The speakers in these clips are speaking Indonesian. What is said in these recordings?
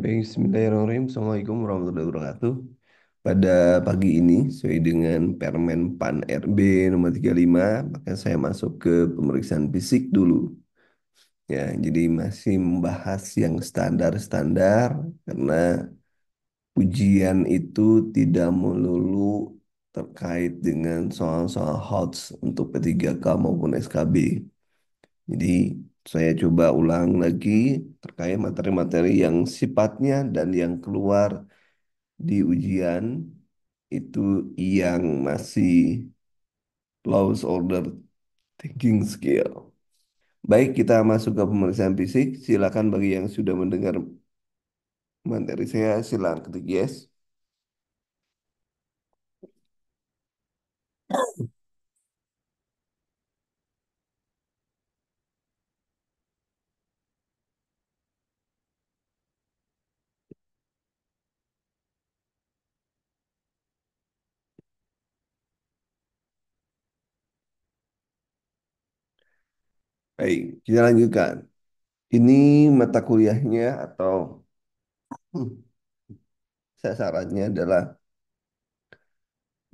Baik, Bismillahirrahmanirrahim. Assalamualaikum warahmatullahi wabarakatuh. Pada pagi ini, sesuai dengan Permen PAN RB nomor 35, maka saya masuk ke pemeriksaan fisik dulu. Ya, jadi masih membahas yang standar-standar, karena ujian itu tidak melulu terkait dengan soal-soal HOTS untuk P3K maupun SKB. Jadi saya coba ulang lagi terkait materi-materi yang sifatnya dan yang keluar di ujian itu yang masih lowest order thinking skill. Baik, kita masuk ke pemeriksaan fisik. Silakan bagi yang sudah mendengar materi saya, silakan ketik yes. Baik, kita lanjutkan. Ini mata kuliahnya atau hmm, sasarannya adalah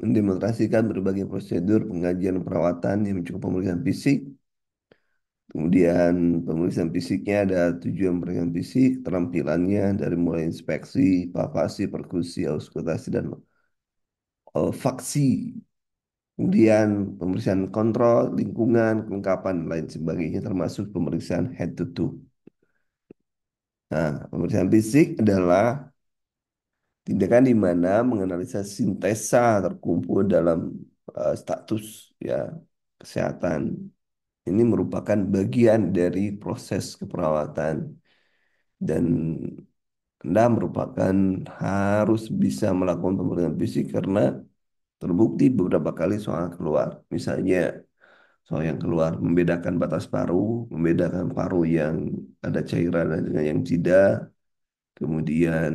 mendemonstrasikan berbagai prosedur pengajian perawatan yang mencakup pemeriksaan fisik. Kemudian pemeriksaan fisiknya ada tujuan pemeriksaan fisik, keterampilannya dari mulai inspeksi, palpasi, perkusi, auskultasi, dan olfaksi. Kemudian pemeriksaan kontrol, lingkungan, kelengkapan, dan lain sebagainya termasuk pemeriksaan head to toe. Nah, pemeriksaan fisik adalah tindakan di mana menganalisa sintesa terkumpul dalam status ya kesehatan. Ini merupakan bagian dari proses keperawatan dan Anda merupakan harus bisa melakukan pemeriksaan fisik karena terbukti beberapa kali soal keluar. Misalnya soal yang keluar membedakan batas paru, membedakan paru yang ada cairan dan dengan yang tidak, kemudian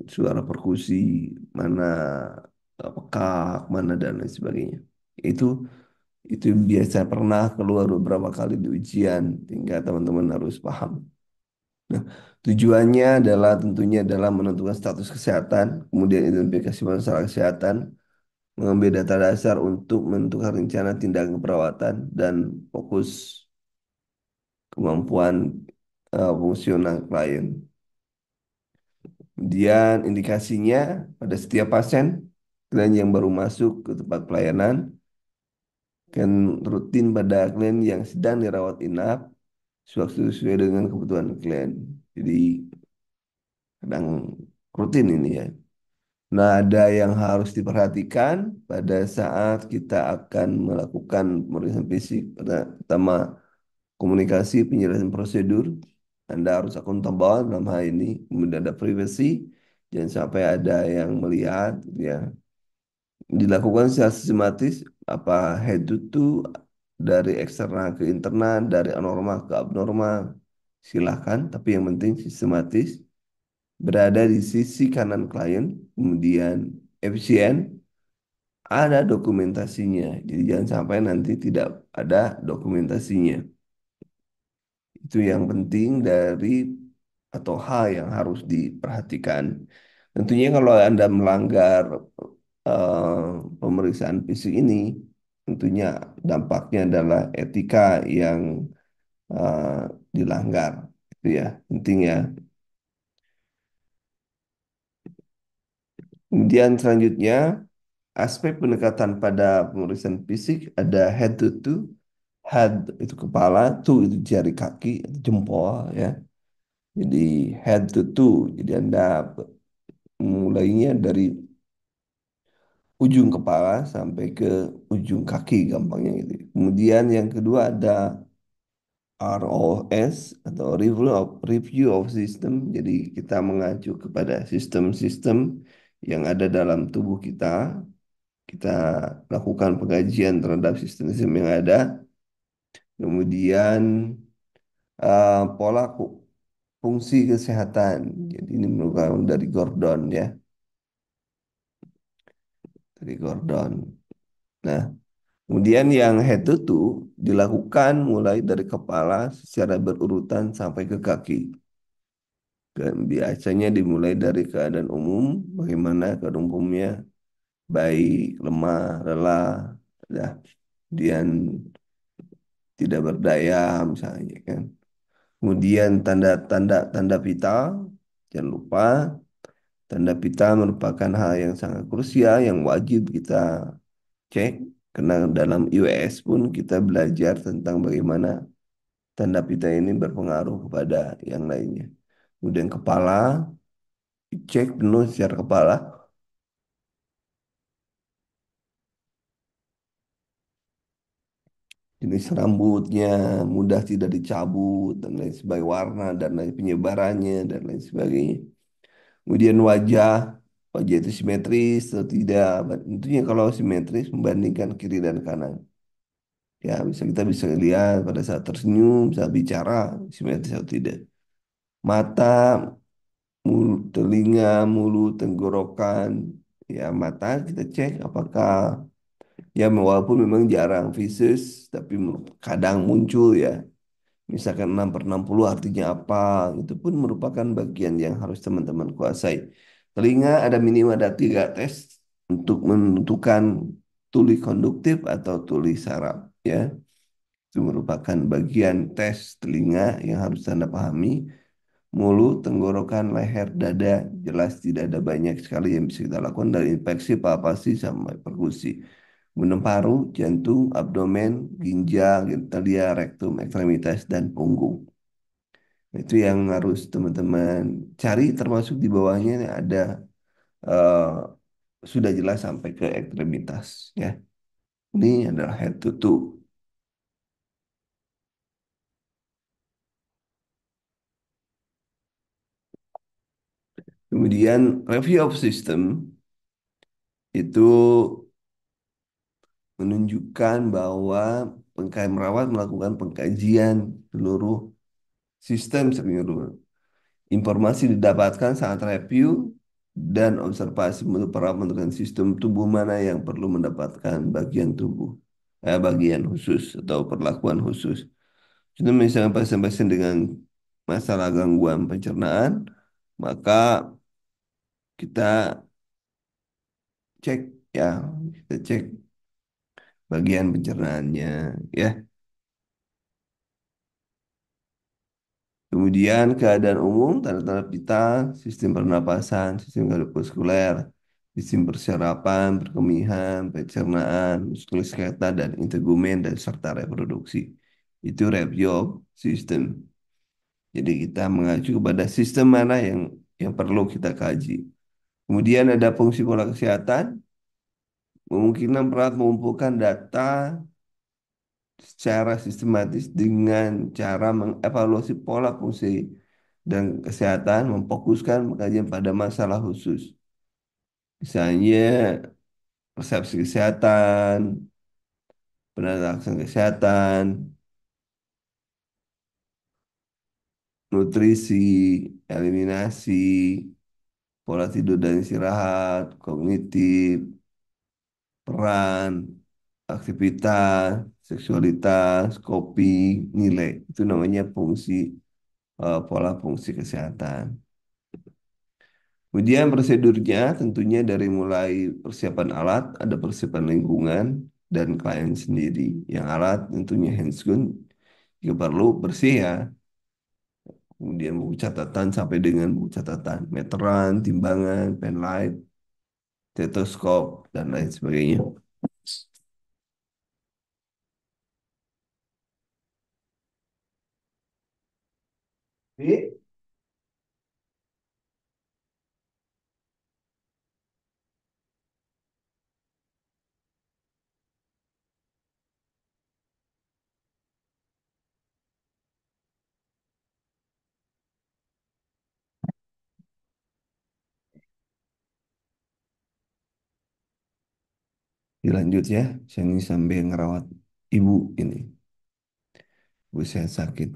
suara perkusi, mana pekak, mana dan lain sebagainya. Itu itu biasa pernah keluar beberapa kali di ujian, hingga teman-teman harus paham. Nah, tujuannya adalah tentunya adalah menentukan status kesehatan, kemudian identifikasi masalah kesehatan, mengambil data dasar untuk menentukan rencana tindakan perawatan dan fokus kemampuan fungsional klien. Kemudian indikasinya pada setiap pasien, klien yang baru masuk ke tempat pelayanan, kan rutin pada klien yang sedang dirawat inap, sesuai dengan kebutuhan klien. Jadi kadang rutin ini ya. Nah, ada yang harus diperhatikan pada saat kita akan melakukan pemeriksaan fisik. Pertama, komunikasi, penjelasan prosedur. Anda harus akuntabel dalam hal ini. Kemudian ada privasi, jangan sampai ada yang melihat, ya. Dilakukan secara sistematis, apa head to toe, dari eksternal ke internal, dari anormal ke abnormal. Silahkan, tapi yang penting sistematis. Berada di sisi kanan klien, kemudian efisien, ada dokumentasinya. Jadi jangan sampai nanti tidak ada dokumentasinya. Itu yang penting dari atau hal yang harus diperhatikan. Tentunya kalau Anda melanggar eh, pemeriksaan fisik ini, tentunya dampaknya adalah etika yang eh, dilanggar. Itu ya, penting ya. Kemudian selanjutnya, aspek pendekatan pada pemeriksaan fisik ada head to toe. Head itu kepala, toe itu jari kaki, jempol ya. Jadi head to toe. Jadi Anda mulainya dari ujung kepala sampai ke ujung kaki gampangnya gitu. Kemudian yang kedua ada ROS atau review of system. Jadi kita mengacu kepada sistem-sistem yang ada dalam tubuh kita. Kita lakukan pengkajian terhadap sistem-sistem yang ada. Kemudian pola fungsi kesehatan. Jadi ini merupakan dari Gordon ya, dari Gordon. Nah, kemudian yang head to toe dilakukan mulai dari kepala secara berurutan sampai ke kaki. Biasanya dimulai dari keadaan umum, bagaimana keadaan umumnya, baik, lemah, lelah, ya, kemudian tidak berdaya misalnya kan. Kemudian tanda-tanda tanda vital, jangan lupa tanda vital merupakan hal yang sangat krusial yang wajib kita cek karena dalam IWS pun kita belajar tentang bagaimana tanda pita ini berpengaruh kepada yang lainnya. Kemudian kepala, cek penuh secara kepala, jenis rambutnya, mudah tidak dicabut, dan lain sebagainya, warna, dan lain penyebarannya, dan lain sebagainya. Kemudian wajah, wajah itu simetris atau tidak. Tentunya kalau simetris membandingkan kiri dan kanan. Ya, kita bisa lihat pada saat tersenyum, saat bicara, simetris atau tidak. Mata, mulut, telinga, mulut, tenggorokan. Ya, mata kita cek apakah ya walaupun memang jarang visus, tapi kadang muncul ya. Misalkan 6/60 artinya apa, itu pun merupakan bagian yang harus teman-teman kuasai. Telinga ada minimal ada 3 tes untuk menentukan tuli konduktif atau tuli saraf ya. Itu merupakan bagian tes telinga yang harus Anda pahami. Mulut, tenggorokan, leher, dada, jelas tidak ada banyak sekali yang bisa kita lakukan dari infeksi, palpasi, sampai perkusi. Kemudian paru, jantung, abdomen, ginjal, genitalia, rektum, ekstremitas, dan punggung. Itu yang harus teman-teman cari termasuk di bawahnya ada eh, sudah jelas sampai ke ekstremitas ya. Ini adalah head to toe. Kemudian review of system itu menunjukkan bahwa merawat melakukan pengkajian seluruh sistem seluruh informasi didapatkan saat review dan observasi menurut perawat menentukan sistem tubuh mana yang perlu mendapatkan bagian tubuh bagian khusus atau perlakuan khusus. Contoh misalnya pasien-pasien dengan masalah gangguan pencernaan, maka kita cek ya, kita cek bagian pencernaannya ya. Kemudian keadaan umum, tanda-tanda vital, sistem pernapasan, sistem kardiovaskuler, sistem perserapan, perkemihan, pencernaan, muskuloskeletal, dan integumen, dan serta reproduksi. Itu review of system. Jadi kita mengacu kepada sistem mana yang perlu kita kaji. Kemudian ada fungsi pola kesehatan, kemungkinan perawat mengumpulkan data secara sistematis dengan cara mengevaluasi pola fungsi dan kesehatan, memfokuskan pengkajian pada masalah khusus. Misalnya persepsi kesehatan, penerapan kesehatan, nutrisi, eliminasi, pola tidur dan istirahat, kognitif, peran, aktivitas, seksualitas, kopi, nilai. Itu namanya fungsi pola fungsi kesehatan. Kemudian prosedurnya tentunya dari mulai persiapan alat, ada persiapan lingkungan, dan klien sendiri. Yang alat tentunya handscoon, jika perlu bersih ya. Kemudian buku catatan sampai dengan buku catatan, meteran, timbangan, penlight, stetoskop, dan lain sebagainya. Oke. Dilanjut ya, saya ini sambil ngerawat ibu ini, ibu saya sakit.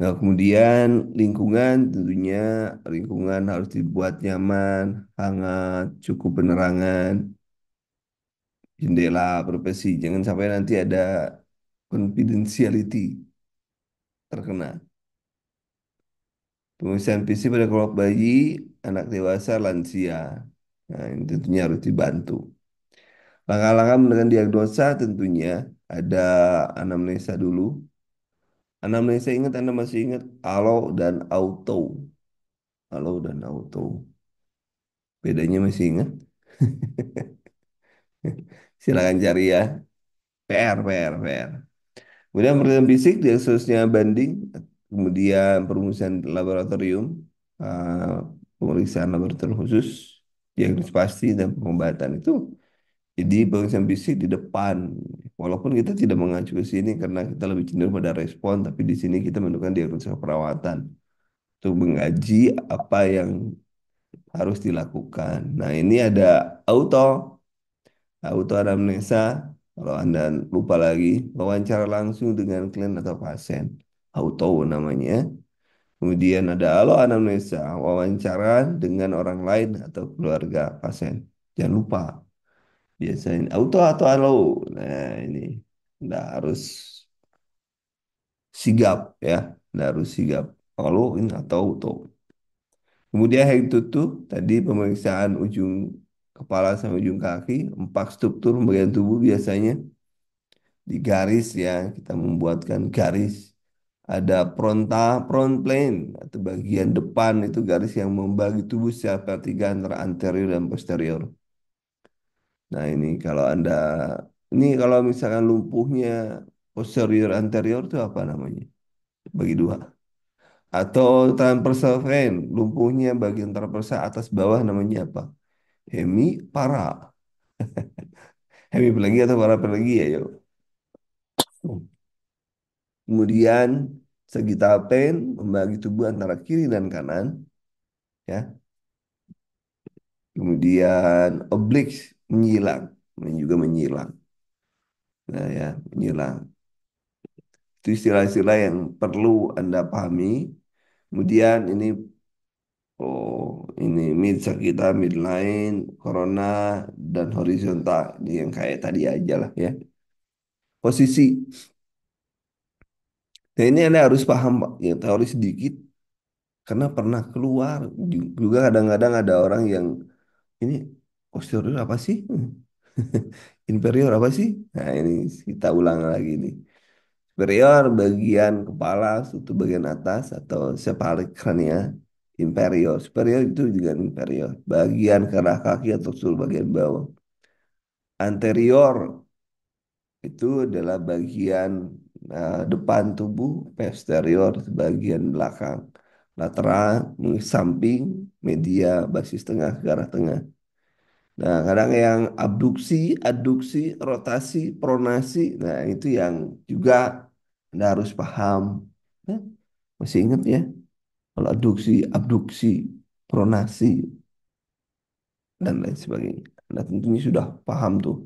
Nah, kemudian lingkungan tentunya lingkungan harus dibuat nyaman, hangat, cukup penerangan, jendela, privasi. Jangan sampai nanti ada confidentiality terkena. Pemeriksaan fisik pada kelompok bayi, anak dewasa, lansia. Nah, ini tentunya harus dibantu. Langkah-langkah menentukan diagnosa tentunya ada anamnesa dulu. Anamnesa ingat, Anda masih ingat alo dan auto. Alo dan auto. Bedanya masih ingat? Silakan cari ya. PR. Kemudian pemeriksaan fisik, diagnosisnya banding, kemudian perumusan laboratorium, eh, pemeriksaan laboratorium khusus, diagnosis pasti dan pengobatan itu. Jadi pemeriksaan fisik di depan, walaupun kita tidak mengacu ke sini karena kita lebih cenderung pada respon, tapi di sini kita menentukan diagnosis perawatan untuk mengkaji apa yang harus dilakukan. Nah ini ada auto, auto anamnesa. Kalau Anda lupa lagi, wawancara langsung dengan klien atau pasien. Auto namanya. Kemudian ada halo anamnesa, wawancara dengan orang lain atau keluarga pasien. Jangan lupa, biasanya auto atau halo. Nah ini, Anda harus sigap ya. Anda harus sigap. Halo ini atau auto. Kemudian head to toe, tadi pemeriksaan ujung kepala sampai ujung kaki, empat struktur bagian tubuh biasanya di garis ya, kita membuatkan garis. Ada front plane atau bagian depan itu garis yang membagi tubuh secara vertikal antara anterior dan posterior. Nah ini kalau Anda, ini kalau misalkan lumpuhnya posterior anterior itu apa namanya? Bagi dua. Atau transversal vein, lumpuhnya bagian transversal atas bawah namanya apa? Hemipara. Hemiplegia atau paraplegia ya. Kemudian sagittal plane membagi tubuh antara kiri dan kanan ya. Kemudian obliques menyilang, ini juga menyilang. Nah ya, menyilang. Itu istilah-istilah yang perlu Anda pahami. Kemudian ini mid sagittal, midline, corona dan horizontal. Ini yang kayak tadi aja lah ya. Posisi. Nah ini Anda harus paham Pak, yang teori sedikit karena pernah keluar. Juga kadang-kadang ada orang yang ini posterior apa sih? Inferior apa sih? Nah ini kita ulang lagi nih. Superior bagian kepala, struktur bagian atas atau cephalic crania. Inferior. Superior itu juga inferior. Bagian kerah kaki atau struktur bagian bawah. Anterior itu adalah bagian depan tubuh. Posterior bagian belakang. Lateral, samping, media, basis tengah, ke arah tengah. Nah, kadang yang abduksi, adduksi, rotasi, pronasi, nah itu yang juga Anda harus paham. Nah, masih ingat ya? Kalau adduksi, abduksi, pronasi, dan lain sebagainya. Anda tentunya sudah paham tuh.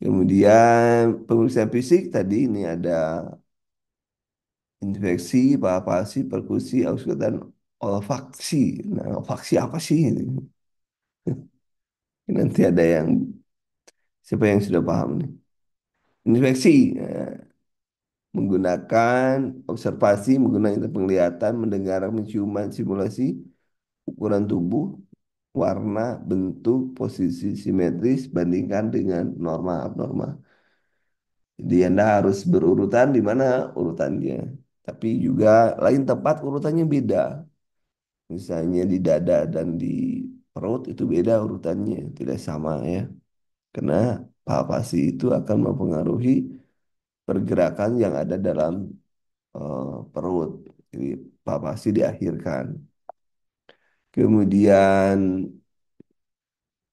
Kemudian pemeriksaan fisik tadi ini ada infeksi, palpasi, perkusi, auskultan, olfaksi. Nah, olfaksi apa sih? Nanti ada yang, siapa yang sudah paham nih? Infeksi. Nah, menggunakan observasi, menggunakan indera penglihatan, mendengar, menciuman, simulasi, ukuran tubuh, warna, bentuk, posisi simetris, bandingkan dengan norma abnormal. Jadi Anda harus berurutan di mana urutannya. Tapi juga lain tempat urutannya beda. Misalnya di dada dan di perut itu beda urutannya, tidak sama ya. Karena palpasi itu akan mempengaruhi pergerakan yang ada dalam perut. Jadi palpasi diakhirkan. Kemudian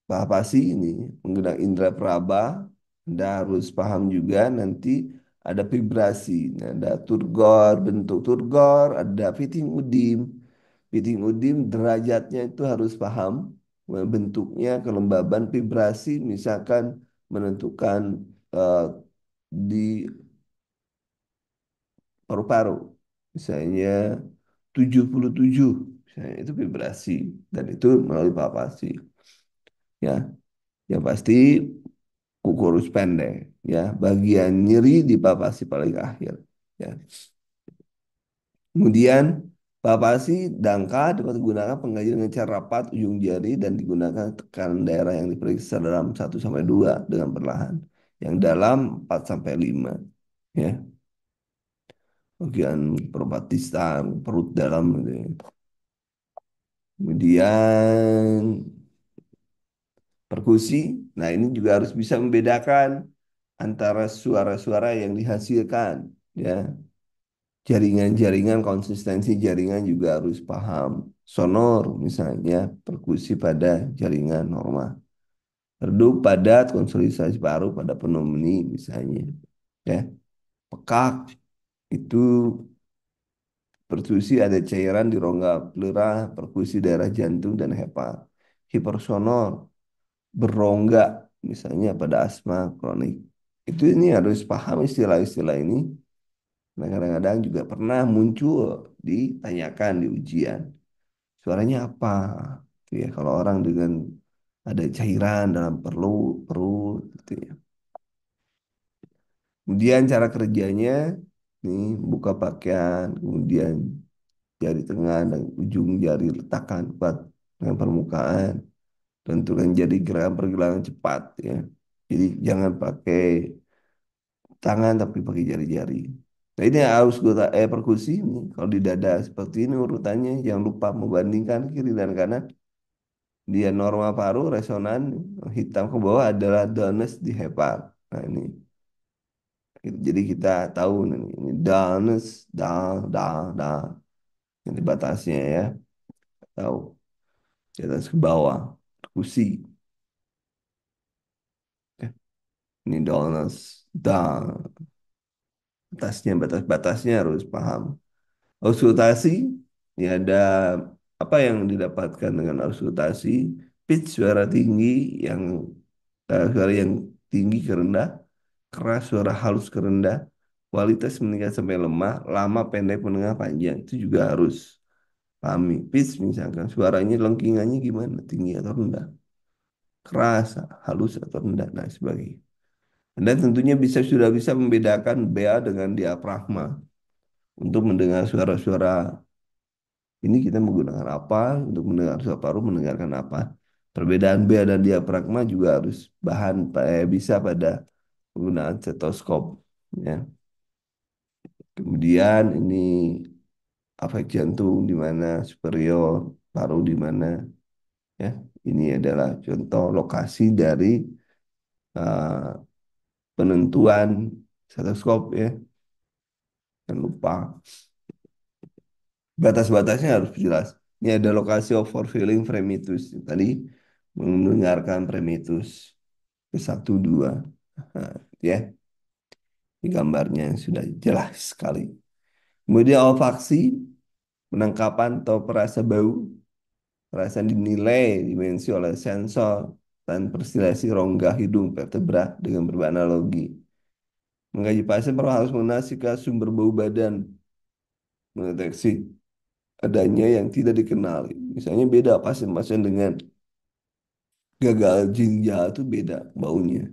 palpasi ini menggunakan indera peraba. Anda harus paham juga nanti ada vibrasi. Nah, ada turgor, bentuk turgor, ada fitting udim. Fitting udim derajatnya itu harus paham. Bentuknya, kelembaban, vibrasi, misalkan menentukan eh, di paru-paru. Misalnya 77, misalnya itu vibrasi dan itu melalui palpasi. Ya, yang pasti kuku urus pendek. Ya, bagian nyeri di palpasi paling akhir. Ya, Kemudian palpasi dangka dapat digunakan pengajian dengan cara rapat ujung jari dan digunakan tekanan daerah yang diperiksa dalam 1 sampai 2 dengan perlahan. Yang dalam 4 sampai 5. Ya, bagian perbatistan, perut dalam gitu ya. Kemudian perkusi. Nah, ini juga harus bisa membedakan antara suara-suara yang dihasilkan. Ya, jaringan-jaringan, konsistensi jaringan juga harus paham. Sonor misalnya, perkusi pada jaringan normal. Redup, padat, konsolidasi paruh pada pneumonia misalnya. Ya, pekak itu perkusi ada cairan di rongga pleura, perkusi daerah jantung dan hepa. Hipersonor, berongga misalnya pada asma kronik. Itu ini harus paham istilah-istilah ini. Nah, kadang-kadang juga pernah muncul ditanyakan di ujian. Suaranya apa? Gitu ya, kalau orang dengan ada cairan dalam perut gitu ya. Kemudian cara kerjanya nih buka pakaian, kemudian jari tengah dan ujung jari letakkan kuat dengan permukaan. Tentukan jadi gerakan pergelangan cepat ya. Jadi jangan pakai tangan tapi pakai jari-jari. Nah ini harus gue perkusi nih. Kalau di dada seperti ini urutannya, jangan lupa membandingkan kiri dan kanan. Dia normal paru, resonan, hitam ke bawah adalah donus di hepar. Nah ini, jadi kita tahu nih, ini donus, da. Ini batasnya ya, tahu. Di atas ke bawah, perkusi. Ya, ini donus, da. Batas-batasnya harus paham. Auskultasi, ini ada apa yang didapatkan dengan auskultasi? Pitch suara tinggi yang suara yang tinggi ke rendah, keras suara halus ke rendah, kualitas meningkat sampai lemah, lama pendek menengah panjang itu juga harus pahami. Pitch misalkan suaranya lengkingannya gimana, tinggi atau rendah, keras, halus atau rendah, dan sebagainya. Dan tentunya sudah bisa membedakan BA dengan diafragma untuk mendengar suara-suara. Ini kita menggunakan apa untuk mendengar suara paru, mendengarkan apa. Perbedaan bea dan diafragma juga harus bisa pada penggunaan stetoskop. Ya. Kemudian ini afek jantung di mana superior, paru di mana. Ya. Ini adalah contoh lokasi dari uh, penentuan stetoskop ya. Jangan lupa batas-batasnya harus jelas. Ini ada lokasi of fulfilling premitus. Tadi mendengarkan premitus ke 1, 2. Nah, ya, ini gambarnya sudah jelas sekali. Kemudian olfaksi, penangkapan atau perasa bau. Perasaan dinilai dimensi oleh sensor dan perstilasi rongga hidung vertebra dengan beranalogi. Mengkaji pasien perlu harus mengenal sumber bau badan, mendeteksi adanya yang tidak dikenali. Misalnya beda pasien-pasien dengan gagal ginjal itu beda baunya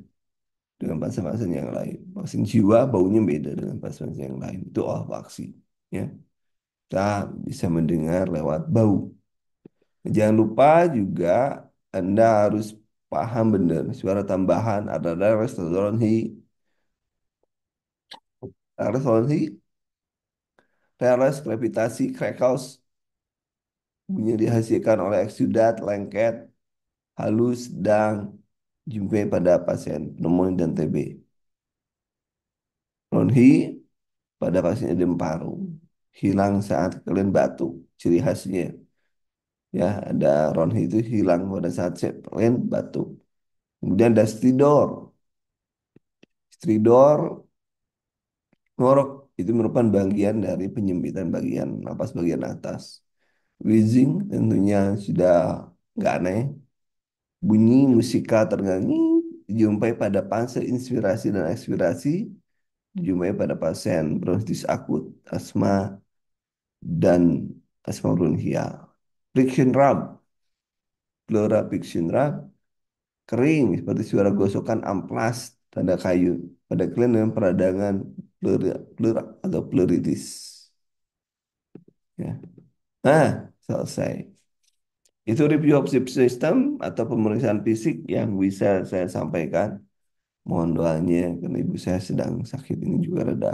dengan pasien-pasien yang lain. Pasien jiwa baunya beda dengan pasien yang lain. Itu olfaksi. Ya. Kita bisa mendengar lewat bau. Jangan lupa juga Anda harus paham benar suara tambahan adalah restoran hi, reales, krepitasi, crackles, bunyi yang dihasilkan oleh eksudat, lengket, halus, dan jumpai pada pasien pneumonia dan TB. Ronhi pada pasien edem paru. Hilang saat kalian batuk. Ciri khasnya ya ada ronhi itu hilang pada saat kalian batuk. Kemudian ada stridor. Stridor ngorok itu merupakan bagian dari penyempitan bagian napas bagian atas. Wheezing tentunya sudah nggak aneh. Bunyi musika ternyanyi dijumpai pada fase inspirasi dan ekspirasi dijumpai pada pasien bronkitis akut, asma, dan asma bronkial. Friction rub, pleura friction rub, kering seperti suara gosokan amplas tanda kayu pada klien dengan peradangan pleura atau pleuritis. Ya. Selesai. Itu review of system atau pemeriksaan fisik yang bisa saya sampaikan. Mohon doanya karena ibu saya sedang sakit ini juga reda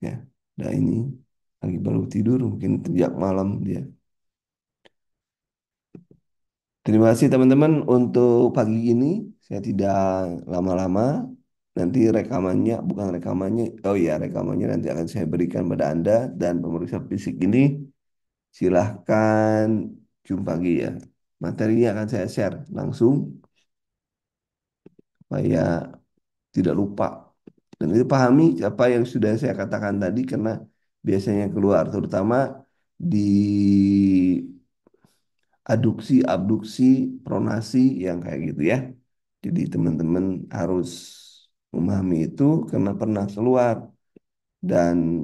ya. Nah ini lagi baru tidur mungkin sejak malam dia. Terima kasih teman-teman untuk pagi ini. Saya tidak lama-lama. Nanti rekamannya, bukan rekamannya, oh iya rekamannya nanti akan saya berikan pada Anda dan pemeriksa fisik ini silahkan jumpa lagi ya. Materinya akan saya share langsung supaya tidak lupa. Dan itu pahami apa yang sudah saya katakan tadi karena biasanya keluar terutama di aduksi, abduksi, pronasi yang kayak gitu ya. Jadi teman-teman harus memahami itu karena pernah keluar dan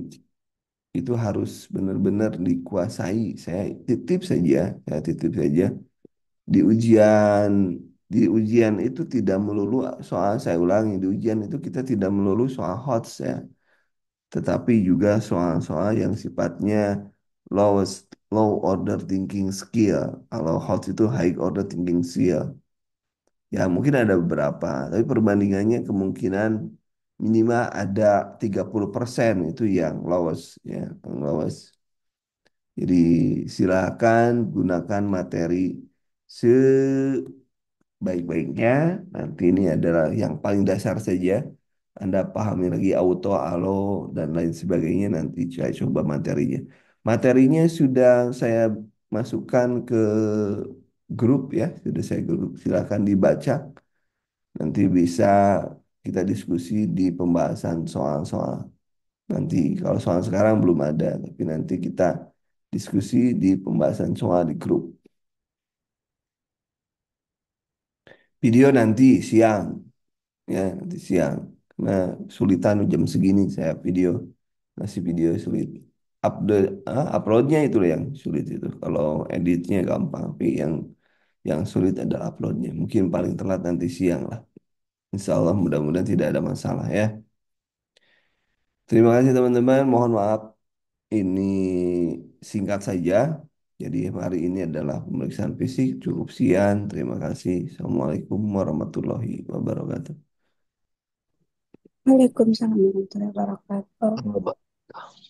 itu harus benar-benar dikuasai. Saya titip saja di ujian itu tidak melulu soal saya ulangi di ujian itu kita tidak melulu soal HOTS ya, tetapi juga soal-soal yang sifatnya lowest low order thinking skill. Kalau HOTS itu high order thinking skill. Ya mungkin ada beberapa, tapi perbandingannya kemungkinan minimal ada 30% itu yang lowest ya, yang lowest. Jadi silakan gunakan materi sebaik-baiknya. Nanti ini adalah yang paling dasar saja. Anda pahami lagi auto, alo, dan lain sebagainya. Nanti saya coba materinya. Materinya sudah saya masukkan ke grup ya. Sudah saya grup. Silakan dibaca. Nanti bisa kita diskusi di pembahasan soal-soal. Nanti kalau soal sekarang belum ada. Tapi nanti kita diskusi di pembahasan soal di grup. Video nanti siang. Ya nanti siang karena sulitan jam segini saya masih video sulit uploadnya itu yang sulit itu kalau editnya gampang tapi yang sulit adalah uploadnya mungkin paling telat nanti siang lah. Insya Allah mudah-mudahan tidak ada masalah ya. Terima kasih teman-teman, mohon maaf ini singkat saja. Jadi hari ini adalah pemeriksaan fisik cukup sekian. Terima kasih. Assalamualaikum warahmatullahi wabarakatuh. Waalaikumsalam warahmatullahi wabarakatuh.